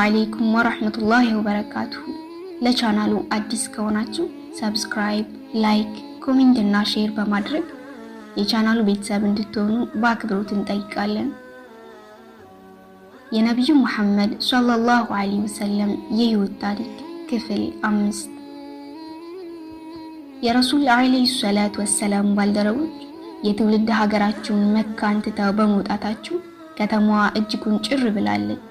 አለይኩም ወራህመቱላሂ ወበረካቱሁ። ለቻናሉ አዲስ ከሆናችሁ ሰብስክራይብ፣ ላይክ፣ ኮሜንት እና ሼር በማድረግ የቻናሉ ቤተሰብ እንድትሆኑ በአክብሮት እንጠይቃለን። የነብዩ መሐመድ ሰለላሁ ዐለይሂ ወሰለም የህይወት ታሪክ ክፍል 5። የረሱል ዐለይሂ ሰላቱ ወሰላም ባልደረቦች የትውልድ ሀገራቸውን መካን ትተው በመውጣታቸው ከተማዋ እጅጉን ጭር ብላለች።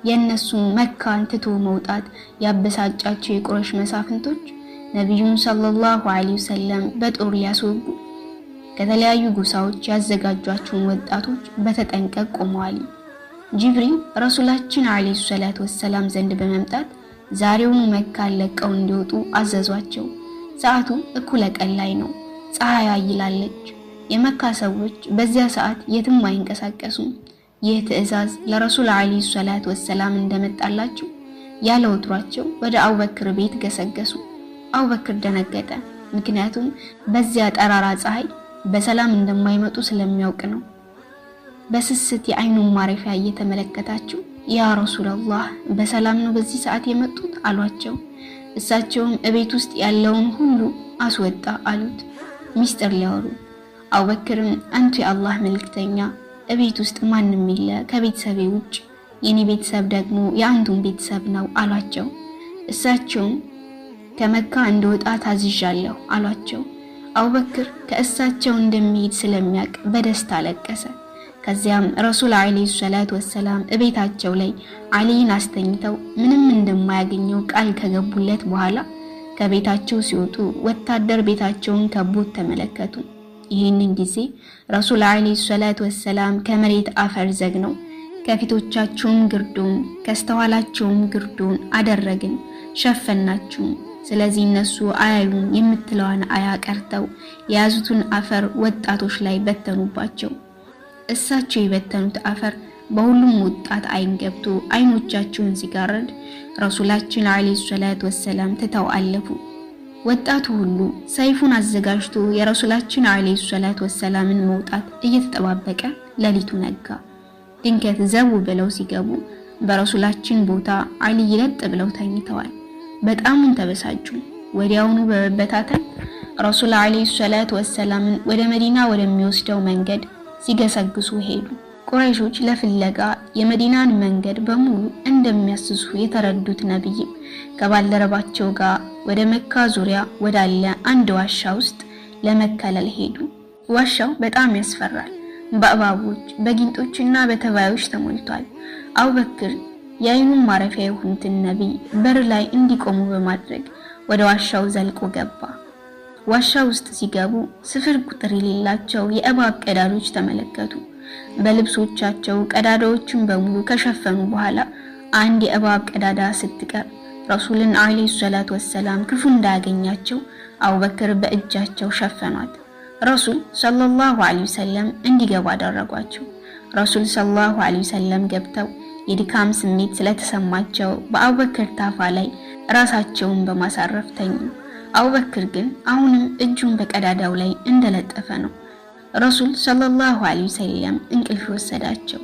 የነሱን መካን ትቶ መውጣት ያበሳጫቸው የቁረይሽ መሳፍንቶች ነብዩን ሰለላሁ ዐለይሂ ወሰለም በጦር ሊያስወጉ ከተለያዩ ጎሳዎች ያዘጋጇቸውን ወጣቶች በተጠንቀቅ ቆመዋል። ጅብሪል ረሱላችን ዐለይሂ ሰላቱ ወሰላም ዘንድ በመምጣት ዛሬውኑ መካን ለቀው እንዲወጡ አዘዟቸው። ሰዓቱ እኩለ ቀን ላይ ነው። ፀሐይ አይላለች። የመካ ሰዎች በዚያ ሰዓት የትም አይንቀሳቀሱም። ይህ ትዕዛዝ ለረሱል ዐለይሂ ሰላቱ ወሰላም እንደመጣላቸው ያለ ወትሯቸው ወደ አቡበክር ቤት ገሰገሱ። አቡበክር ደነገጠ። ምክንያቱም በዚያ ጠራራ ፀሐይ በሰላም እንደማይመጡ ስለሚያውቅ ነው። በስስት የአይኑን ማረፊያ እየተመለከታቸው ያ ረሱላህ በሰላም ነው በዚህ ሰዓት የመጡት አሏቸው። እሳቸውም እቤት ውስጥ ያለውን ሁሉ አስወጣ አሉት። ሚስጥር ሊያወሩ አቡበክርም አንቱ የአላህ መልእክተኛ እቤት ውስጥ ማንም የለ ከቤተሰቤ ውጭ፣ የኔ ቤተሰብ ደግሞ የአንዱን ቤተሰብ ነው አሏቸው። እሳቸውም ከመካ እንደወጣ ታዝዣለሁ አሏቸው። አቡበክር ከእሳቸው እንደሚሄድ ስለሚያውቅ በደስታ አለቀሰ። ከዚያም ረሱል ዐለይሂ ሰላቱ ወሰላም እቤታቸው ላይ አሊን አስተኝተው ምንም እንደማያገኘው ቃል ከገቡለት በኋላ ከቤታቸው ሲወጡ ወታደር ቤታቸውን ከቦት ተመለከቱ። ይህንን ጊዜ ረሱል ዐለይሂ ሰላቱ ወሰላም ከመሬት አፈር ዘግነው ከፊቶቻቸውም ግርዶን ከስተኋላቸውም ግርዶን አደረግን ሸፈናችሁ፣ ስለዚህ እነሱ አያዩን የምትለዋን አያ ቀርተው የያዙትን አፈር ወጣቶች ላይ በተኑባቸው። እሳቸው የበተኑት አፈር በሁሉም ወጣት አይን ገብቶ አይኖቻቸውን ሲጋረድ ረሱላችን ዐለይሂ ሰላቱ ወሰላም ትተው አለፉ። ወጣቱ ሁሉ ሰይፉን አዘጋጅቶ የረሱላችን ዐለይሂ ሰላቱ ወሰላምን መውጣት እየተጠባበቀ ሌሊቱ ነጋ። ድንገት ዘው ብለው ሲገቡ በረሱላችን ቦታ አሊ ለጥ ብለው ተኝተዋል። በጣም ተበሳጩ። ወዲያውኑ በመበታተን ረሱል ዐለይሂ ሰላቱ ወሰላምን ወደ መዲና ወደሚወስደው መንገድ ሲገሰግሱ ሄዱ። ቁረይሾች ለፍለጋ የመዲናን መንገድ በሙሉ እንደሚያስሱ የተረዱት ነብይ ከባልደረባቸው ጋር ወደ መካ ዙሪያ ወዳለ አንድ ዋሻ ውስጥ ለመከለል ሄዱ። ዋሻው በጣም ያስፈራል። በእባቦች በጊንጦችና በተባዮች ተሞልቷል። አቡበክር የአይኑን ማረፊያ የሆኑትን ነብይ በር ላይ እንዲቆሙ በማድረግ ወደ ዋሻው ዘልቆ ገባ። ዋሻ ውስጥ ሲገቡ ስፍር ቁጥር የሌላቸው የእባብ ቀዳዳዎች ተመለከቱ። በልብሶቻቸው ቀዳዳዎችን በሙሉ ከሸፈኑ በኋላ አንድ የእባብ ቀዳዳ ስትቀር ረሱልን ዐለይሂ ሰላቱ ወሰላም ክፉ እንዳያገኛቸው አቡበክር በእጃቸው ሸፈኗት። ረሱል ሰለላሁ ዐለይሂ ወሰለም እንዲገቡ አደረጓቸው። ረሱል ሰለላሁ ዐለይሂ ወሰለም ገብተው የድካም ስሜት ስለተሰማቸው በአቡበክር ታፋ ላይ ራሳቸውን በማሳረፍ ተኙ። አቡበክር ግን አሁንም እጁን በቀዳዳው ላይ እንደለጠፈ ነው። ረሱል ሰለላሁ ዐለይሂ ወሰለም እንቅልፍ ወሰዳቸው።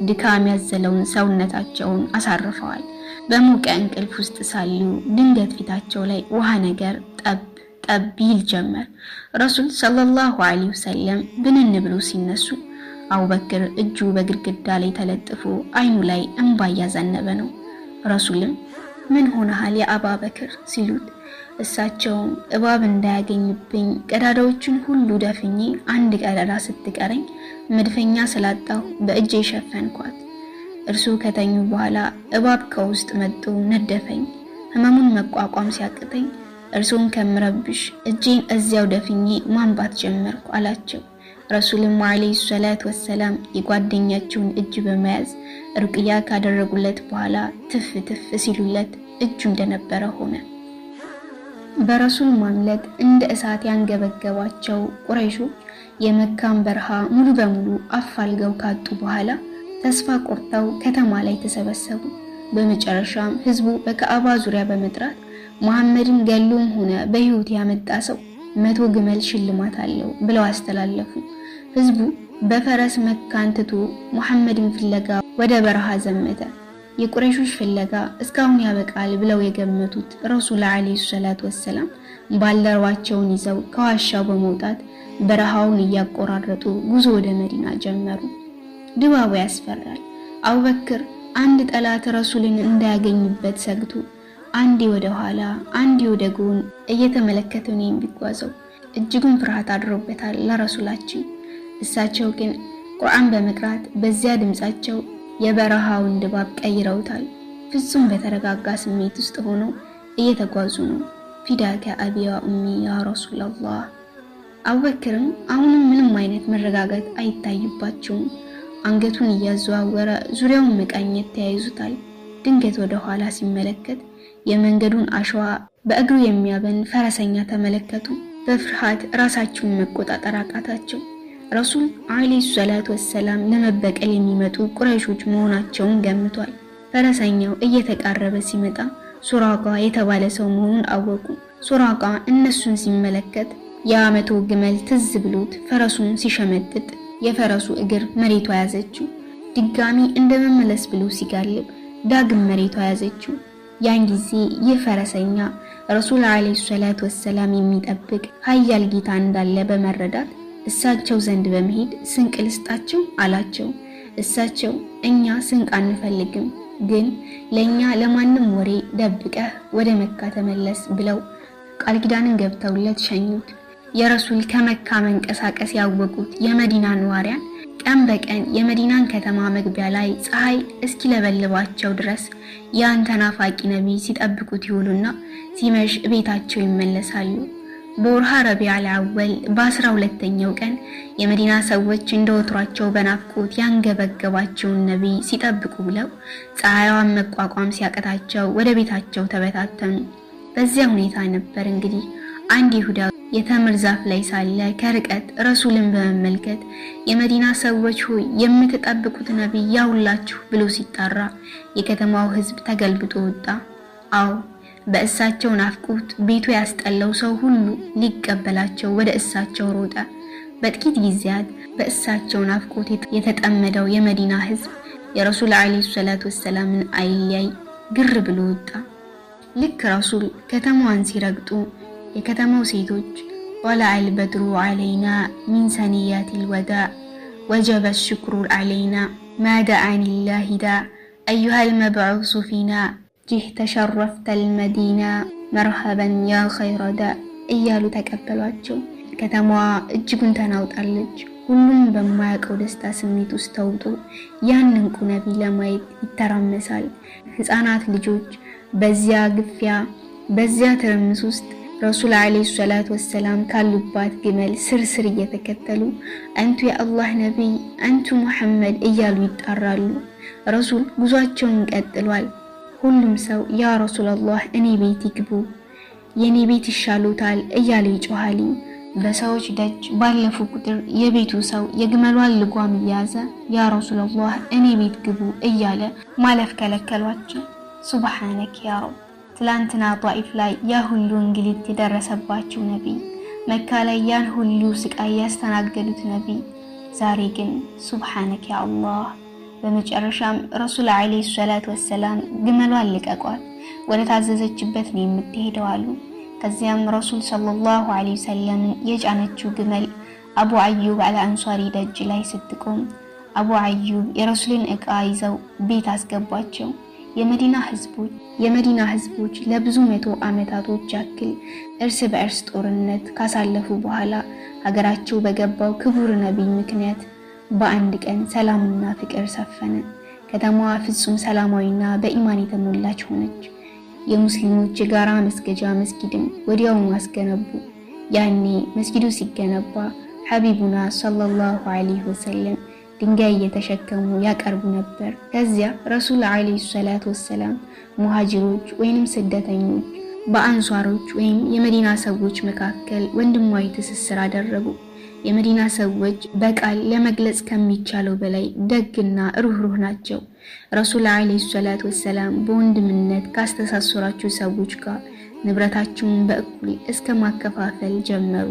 ድካም ያዘለውን ሰውነታቸውን አሳርፈዋል። በሞቀ እንቅልፍ ውስጥ ሳሉ ድንገት ፊታቸው ላይ ውሃ ነገር ጠብ ጠብ ይል ጀመር። ረሱል ሰለላሁ ዐለይሂ ወሰለም ብንን ብሎ ሲነሱ አቡበክር እጁ በግድግዳ ላይ ተለጥፎ አይኑ ላይ እንባ እያዘነበ ነው። ረሱልም ምን ሆነሃል ያ አቡበክር ሲሉት እሳቸውም እባብ እንዳያገኝብኝ ቀዳዳዎችን ሁሉ ደፍኜ አንድ ቀዳዳ ስትቀረኝ መድፈኛ ስላጣሁ በእጄ ሸፈንኳት። እርሱ ከተኙ በኋላ እባብ ከውስጥ መጥቶ ነደፈኝ። ህመሙን መቋቋም ሲያቅተኝ እርሱን ከምረብሽ እጄን እዚያው ደፍኜ ማንባት ጀመርኩ አላቸው። ረሱልም ዐለይሂ ሰላቱ ወሰላም የጓደኛቸውን እጅ በመያዝ ሩቅያ ካደረጉለት በኋላ ትፍ ትፍ ሲሉለት እጁ እንደነበረ ሆነ። በረሱል ማምለጥ እንደ እሳት ያንገበገባቸው ቁረይሾች የመካን በረሃ ሙሉ በሙሉ አፋልገው ካጡ በኋላ ተስፋ ቆርጠው ከተማ ላይ ተሰበሰቡ። በመጨረሻም ህዝቡ በካዕባ ዙሪያ በመጥራት መሐመድን ገሎም ሆነ በህይወት ያመጣ ሰው 100 ግመል ሽልማት አለው ብለው አስተላለፉ። ህዝቡ በፈረስ መካን ትቶ መሐመድን ፍለጋ ወደ በረሃ ዘመተ። የቁረይሾች ፍለጋ እስካሁን ያበቃል ብለው የገመቱት ረሱል አለይሂ ሰላቱ ወሰላም ባልደረባቸውን ይዘው ከዋሻው በመውጣት በረሃውን እያቆራረጡ ጉዞ ወደ መዲና ጀመሩ። ድባቡ ያስፈራል። አቡበክር አንድ ጠላት ረሱልን እንዳያገኝበት ሰግቶ አንዴ ወደ ኋላ አንዴ ወደ ጎን እየተመለከተ ነው የሚጓዘው። እጅጉን ፍርሃት አድሮበታል ለረሱላችን። እሳቸው ግን ቁርአን በመቅራት በዚያ ድምጻቸው የበረሃውን ድባብ ቀይረውታል። ፍጹም በተረጋጋ ስሜት ውስጥ ሆነው እየተጓዙ ነው። ፊዳከ አቢ ወኡሚ ያ ረሱላላህ። አቡበክርም አሁንም ምንም አይነት መረጋጋት አይታይባቸውም። አንገቱን እያዘዋወረ ዙሪያውን መቃኘት ተያይዙታል። ድንገት ወደ ኋላ ሲመለከት የመንገዱን አሸዋ በእግሩ የሚያበን ፈረሰኛ ተመለከቱ። በፍርሃት ራሳቸውን መቆጣጠር አቃታቸው። ረሱል አለይሂ ሰላቱ ወሰላም ለመበቀል የሚመጡ ቁረይሾች መሆናቸውን ገምቷል። ፈረሰኛው እየተቃረበ ሲመጣ ሱራቃ የተባለ ሰው መሆኑን አወቁ። ሱራቃ እነሱን ሲመለከት የአመቱ ግመል ትዝ ብሎት ፈረሱን ሲሸመጥጥ የፈረሱ እግር መሬቷ ያዘችው። ድጋሚ እንደመመለስ ብሎ ሲጋልብ ዳግም መሬቷ ያዘችው። ያን ጊዜ ይህ ፈረሰኛ ረሱል አለይሂ ሰላቱ ወሰላም የሚጠብቅ ኃያል ጌታ እንዳለ በመረዳት እሳቸው ዘንድ በመሄድ ስንቅ ልስጣቸው አላቸው። እሳቸው እኛ ስንቅ አንፈልግም፣ ግን ለኛ ለማንም ወሬ ደብቀህ ወደ መካ ተመለስ ብለው ቃል ኪዳንን ገብተውለት ሸኙት። የረሱል ከመካ መንቀሳቀስ ያወቁት የመዲና ነዋሪያን ቀን በቀን የመዲናን ከተማ መግቢያ ላይ ፀሐይ እስኪለበልባቸው ድረስ ያን ተናፋቂ ነብይ ሲጠብቁት ይውሉና ሲመሽ ቤታቸው ይመለሳሉ። በወርሃ ረቢዑል አወል በ12ኛው ቀን የመዲና ሰዎች እንደወትሯቸው በናፍቆት ያንገበገባቸውን ነብይ ሲጠብቁ ብለው ፀሐይዋን መቋቋም ሲያቀታቸው ወደ ቤታቸው ተበታተኑ። በዚያ ሁኔታ ነበር እንግዲህ አንድ ይሁዳ የተምር ዛፍ ላይ ሳለ ከርቀት ረሱልን በመመልከት የመዲና ሰዎች ሆይ የምትጠብቁት ነብይ ያውላችሁ ብሎ ሲጣራ የከተማው ሕዝብ ተገልብጦ ወጣ። አዎ በእሳቸው ናፍቆት ቤቱ ያስጠላው ሰው ሁሉ ሊቀበላቸው ወደ እሳቸው ሮጠ። በጥቂት ጊዜያት በእሳቸው ናፍቆት የተጠመደው የመዲና ሕዝብ የረሱል አለይሂ ሰላቱ ወሰላምን አይለይ ግር ብሎ ወጣ። ልክ ረሱል ከተማዋን ሲረግጡ የከተማው ሴቶች طلع البدر علينا من سنيات الوداع وجب الشكر علينا ما دعا لله داع أيها المبعوث فينا جئت شرفت المدينة مرحبا يا خير داع እያሉ ተቀበሏቸው። ከተማዋ እጅጉን ተናውጣለች። ሁሉም በማያውቀው ደስታ ስሜት ውስጥ ተውጦ ያንን እንቁ ነብይ ለማየት ይተራመሳል። ህፃናት ልጆች በዚያ ግፊያ በዚያ ትርምስ ውስጥ ረሱል አለይሂ ሰላቱ ወሰላም ካሉባት ግመል ስርስር እየተከተሉ አንቱ የአላህ ነብይ አንቱ መሐመድ እያሉ ይጣራሉ። ረሱል ጉዟቸውን ቀጥሏል። ሁሉም ሰው ያ ረሱላህ እኔ ቤት ይግቡ፣ የኔ ቤት ይሻሉታል እያለ ይጮሃል። በሰዎች ደጅ ባለፉ ቁጥር የቤቱ ሰው የግመሏን ልጓም እያዘ ያ ረሱላህ እኔ ቤት ግቡ እያለ ማለፍ ከለከሏቸው። ሱብሃነክ ያ ረብ። ትላንትና ጧኢፍ ላይ ያ ሁሉ እንግልት የደረሰባቸው ነብይ፣ መካ ላይ ያን ሁሉ ስቃይ ያስተናገዱት ነብይ፣ ዛሬ ግን ሱብሃነክ ያ አላህ። በመጨረሻም ረሱል አለይሂ ሰላቱ ወሰላም ግመሏን ልቀቋት፣ ወደ ታዘዘችበት ነው የምትሄደው አሉ። ከዚያም ረሱል ሰለላሁ ዐለይሂ ወሰለም የጫነችው ግመል አቡ አዩብ አልአንሷሪ ደጅ ላይ ስትቆም አቡ አዩብ የረሱልን ዕቃ ይዘው ቤት አስገቧቸው። የመዲና ህዝቦች ለብዙ መቶ ዓመታቶች ያክል እርስ በእርስ ጦርነት ካሳለፉ በኋላ ሀገራቸው በገባው ክቡር ነብይ ምክንያት በአንድ ቀን ሰላምና ፍቅር ሰፈነ። ከተማዋ ፍጹም ሰላማዊና በኢማን የተሞላች ሆነች። የሙስሊሞች የጋራ መስገጃ መስጊድም ወዲያውኑ አስገነቡ። ያኔ መስጊዱ ሲገነባ ሐቢቡና ሰለላሁ ዐለይሂ ወሰለም ድንጋይ እየተሸከሙ ያቀርቡ ነበር። ከዚያ ረሱል አለይሂ ሰላቱ ወሰላም ሙሃጅሮች ወይንም ስደተኞች በአንሷሮች ወይም የመዲና ሰዎች መካከል ወንድማዊ ትስስር አደረጉ። የመዲና ሰዎች በቃል ለመግለጽ ከሚቻለው በላይ ደግና ሩህሩህ ናቸው። ረሱል አለይሂ ሰላቱ ወሰላም በወንድምነት ካስተሳሰሯቸው ሰዎች ጋር ንብረታቸውን በእኩል እስከ ማከፋፈል ጀመሩ።